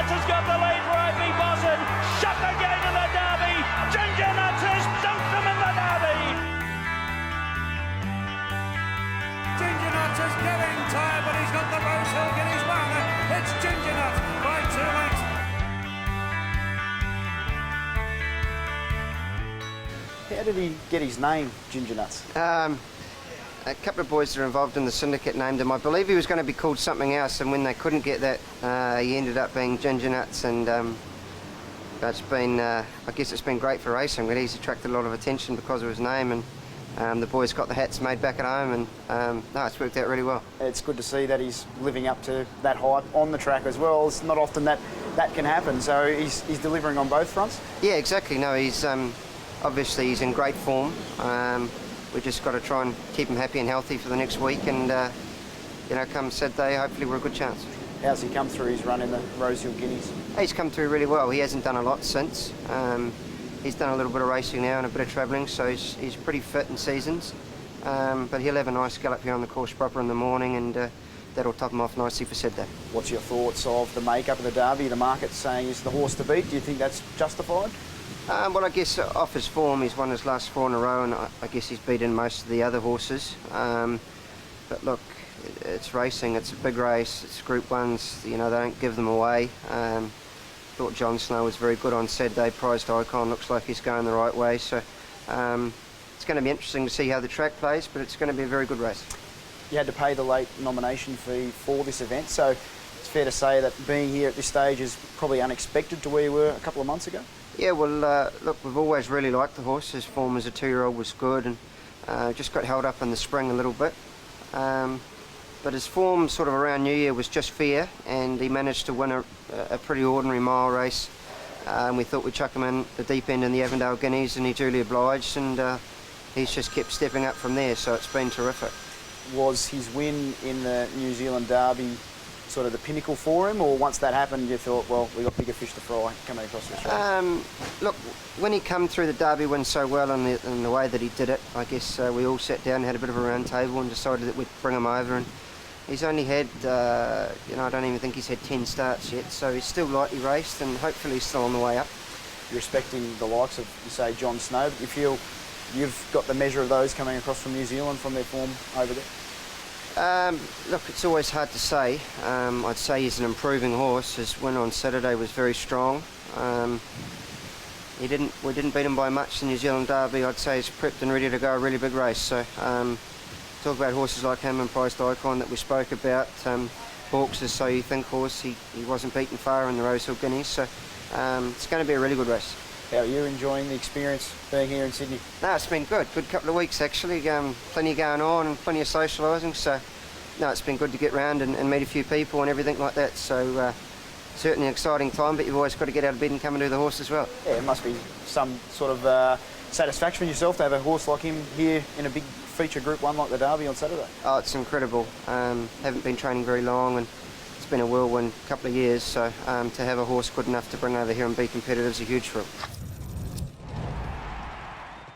Gingernuts has got the lead for AP Boston. Shut the gate in the derby. Gingernuts has dunked them in the derby. Gingernuts is getting tired, but he's got the Rose Hill Guineas won. It's Gingernuts by 2 lengths. How did he get his name, Gingernuts? A couple of boys that are involved in the syndicate named him. I believe he was going to be called something else, and when they couldn't get that, he ended up being Gingernuts. And it's been, I guess it's been great for racing. But he's attracted a lot of attention because of his name, and the boys got the hats made back at home, and no, it's worked out really well. It's good to see that he's living up to that hype on the track as well. It's not often that can happen, so he's delivering on both fronts. Yeah, exactly. No, he's obviously he's in great form. We've just got to try and keep him happy and healthy for the next week, and you know, come Saturday, hopefully we're a good chance. How's he come through his run in the Rose Hill Guineas? He's come through really well. He hasn't done a lot since. He's done a little bit of racing now and a bit of travelling, so he's pretty fit in seasons. But he'll have a nice gallop here on the course proper in the morning, and that'll top him off nicely for Saturday. What's your thoughts of the makeup of the Derby? The market's saying he's the horse to beat. Do you think that's justified? Well, I guess off his form, he's won his last 4 in a row, and I guess he's beaten most of the other horses. But look, it's racing, it's a big race, it's Group 1s, you know, they don't give them away. Thought John Snow was very good on Saturday, prized icon, looks like he's going the right way, so it's going to be interesting to see how the track plays, but it's going to be a very good race. You had to pay the late nomination fee for this event, so it's fair to say that being here at this stage is probably unexpected to where you were a couple of months ago? Yeah, well, look, we've always really liked the horse. His form as a 2-year-old was good, and just got held up in the spring a little bit. But his form sort of around New Year was just fair, and he managed to win a pretty ordinary mile race. We thought we'd chuck him in the deep end in the Avondale Guineas, and he duly obliged, and he's just kept stepping up from there, so it's been terrific. Was his win in the New Zealand Derby sort of the pinnacle for him, or once that happened you thought, well, we've got bigger fish to fry coming across this race? Look, when he come through the Derby win so well in the way that he did it, I guess we all sat down and had a bit of a round table and decided that we'd bring him over, and he's only had, you know, I don't even think he's had 10 starts yet, so he's still lightly raced, and hopefully he's still on the way up. You're respecting the likes of, you say, John Snow, but you feel you've got the measure of those coming across from New Zealand from their form over there? Look, it's always hard to say. I'd say he's an improving horse. His win on Saturday was very strong. We didn't beat him by much in the New Zealand Derby. I'd say he's prepped and ready to go a really big race. So talk about horses like him and Prized Icon that we spoke about. Hawks is So You Think horse. He wasn't beaten far in the Rose Hill Guineas. So it's going to be a really good race. How are you enjoying the experience being here in Sydney? No, it's been good. Good couple of weeks actually. Plenty going on and plenty of socialising. So no, it's been good to get round and meet a few people and everything like that. So certainly an exciting time, but you've always got to get out of bed and come and do the horse as well. Yeah, it must be some sort of satisfaction for yourself to have a horse like him here in a big feature Group 1 like the Derby on Saturday. Oh, it's incredible. Haven't been training very long, and it's been a whirlwind couple of years, so to have a horse good enough to bring over here and be competitive is a huge thrill.